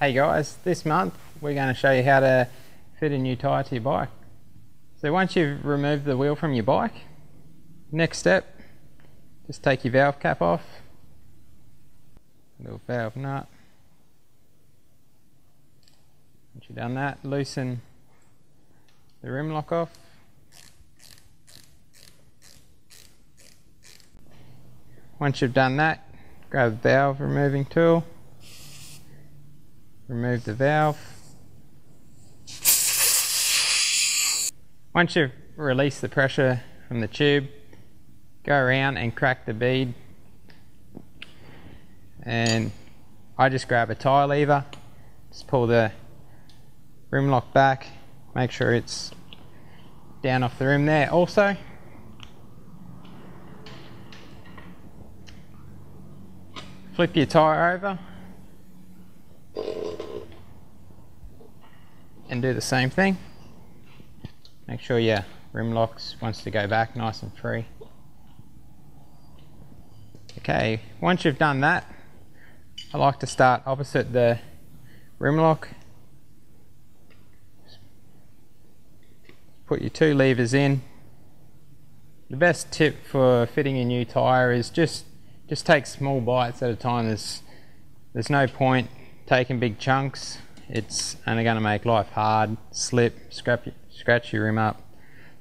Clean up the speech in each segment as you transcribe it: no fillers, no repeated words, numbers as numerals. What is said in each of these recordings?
Hey guys, this month we're going to show you how to fit a new tyre to your bike. So once you've removed the wheel from your bike, next step, just take your valve cap off, little valve nut. Once you've done that, loosen the rim lock off. Once you've done that, grab the valve removing tool, remove the valve. Once you've released the pressure from the tube, go around and crack the bead. And I just grab a tyre lever, just pull the rim lock back, make sure it's down off the rim there also. Flip your tyre over and do the same thing. Make sure your rim locks wants to go back nice and free. Okay, once you've done that, I like to start opposite the rim lock. Put your two levers in. The best tip for fitting a new tyre is just take small bites at a time. There's no point taking big chunks. It's only going to make life hard, slip, scratch your rim up.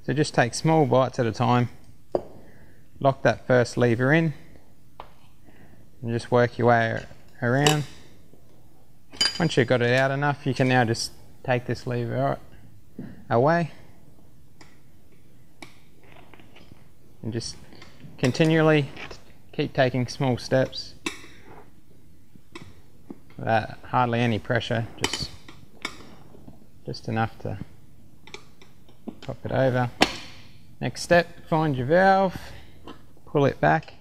So just take small bites at a time. Lock that first lever in and just work your way around. Once you've got it out enough, you can now just take this lever away and just continually keep taking small steps without hardly any pressure, just enough to pop it over. Next step, find your valve, pull it back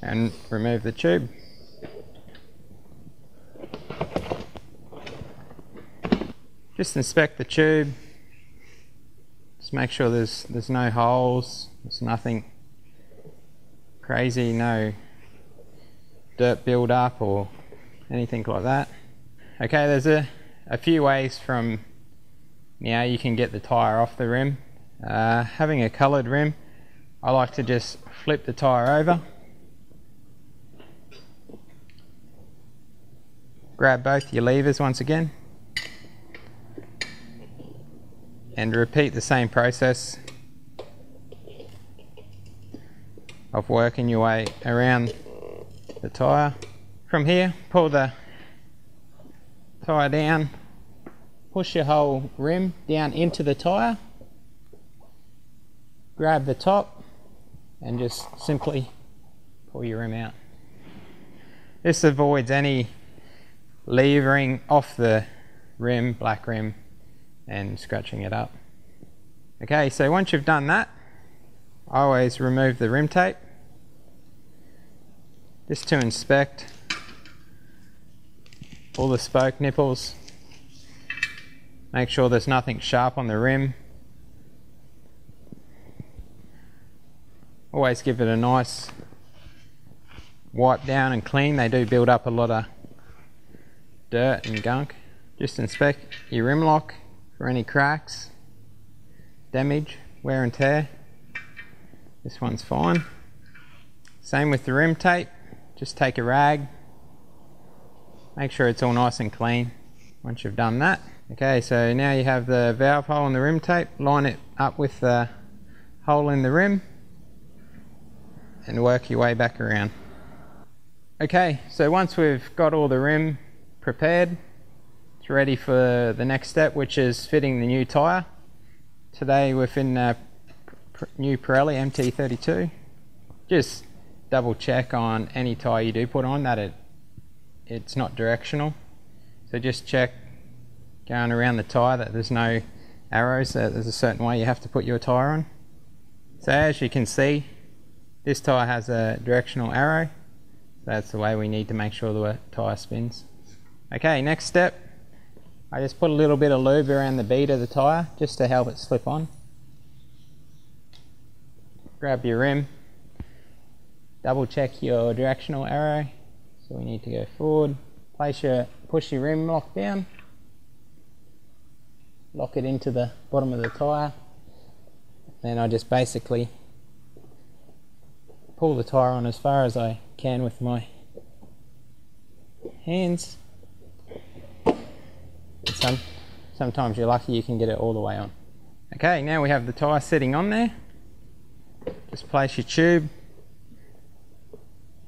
and remove the tube. Just inspect the tube, just make sure there's no holes, there's nothing crazy, no dirt build up or anything like that. Okay, there's a few ways from now you can get the tyre off the rim. Having a coloured rim, I like to just flip the tyre over, grab both your levers once again and repeat the same process of working your way around the tyre. From here, pull the tyre down, push your whole rim down into the tyre, grab the top and just simply pull your rim out. This avoids any levering off the rim, black rim, and scratching it up. Okay, so once you've done that, I always remove the rim tape just to inspect all the spoke nipples. Make sure there's nothing sharp on the rim. Always give it a nice wipe down and clean. They do build up a lot of dirt and gunk. Just inspect your rim lock for any cracks, damage, wear and tear. This one's fine. Same with the rim tape. Just take a rag, make sure it's all nice and clean once you've done that. Okay, so now you have the valve hole in the rim tape, line it up with the hole in the rim and work your way back around. Okay, so once we've got all the rim prepared, it's ready for the next step, which is fitting the new tyre. Today we're fitting a new Pirelli MT32. Just double check on any tyre you do put on that it's not directional. So just check going around the tyre that there's no arrows, that there's a certain way you have to put your tyre on. So as you can see, this tyre has a directional arrow. So that's the way we need to make sure the tyre spins. Okay, next step, I just put a little bit of lube around the bead of the tyre just to help it slip on. Grab your rim, double check your directional arrow, so we need to go forward, push your rim lock down, lock it into the bottom of the tyre. Then I just basically pull the tyre on as far as I can with my hands. Sometimes you're lucky you can get it all the way on. Okay, now we have the tyre sitting on there. Just place your tube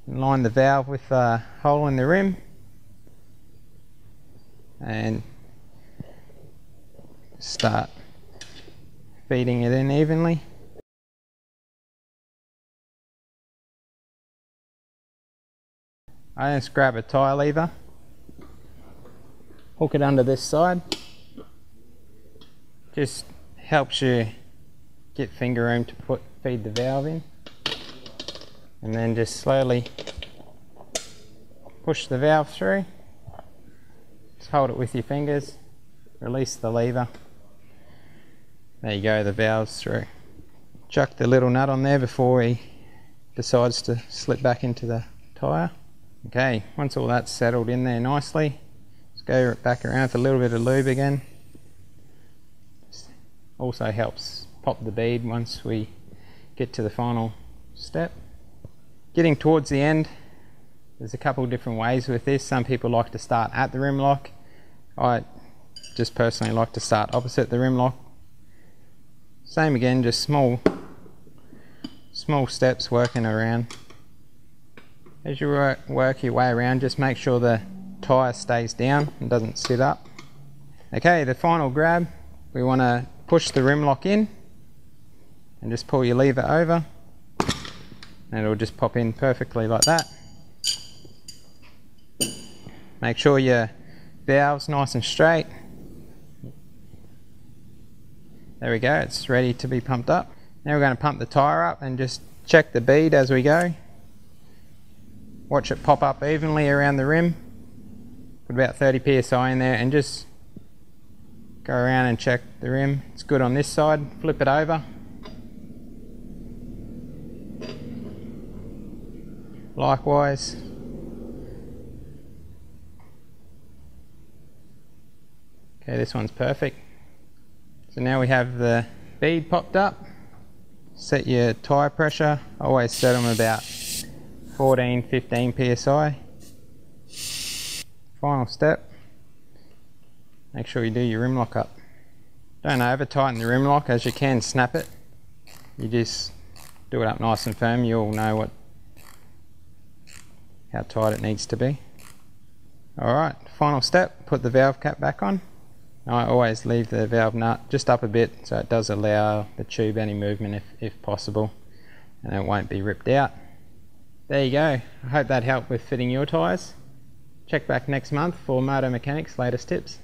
and line the valve with a hole in the rim, and start feeding it in evenly. I just grab a tyre lever, hook it under this side. Just helps you get finger room to feed the valve in, and then just slowly push the valve through. Just hold it with your fingers, release the lever. There you go, the valve's through. Chuck the little nut on there before he decides to slip back into the tyre. Okay, once all that's settled in there nicely, let's go back around with a little bit of lube again. Also helps pop the bead once we get to the final step. Getting towards the end, there's a couple of different ways with this. Some people like to start at the rim lock. I just personally like to start opposite the rim lock. Same again, just small steps working around. As you work your way around, just make sure the tyre stays down and doesn't sit up. Okay, the final grab, we want to push the rim lock in and just pull your lever over, and it'll just pop in perfectly like that. Make sure your valve's nice and straight. There we go, it's ready to be pumped up. Now we're going to pump the tyre up and just check the bead as we go. Watch it pop up evenly around the rim. Put about 30 psi in there and just go around and check the rim. It's good on this side. Flip it over. Likewise. Okay, this one's perfect. So now we have the bead popped up. Set your tyre pressure. I always set them about 14-15 psi. Final step. Make sure you do your rim lock up. Don't over tighten the rim lock, as you can snap it. You just do it up nice and firm. You'll know how tight it needs to be. Alright, final step, put the valve cap back on. I always leave the valve nut just up a bit so it does allow the tube any movement if possible, and it won't be ripped out. There you go. I hope that helped with fitting your tyres. Check back next month for Moto Mechanic's latest tips.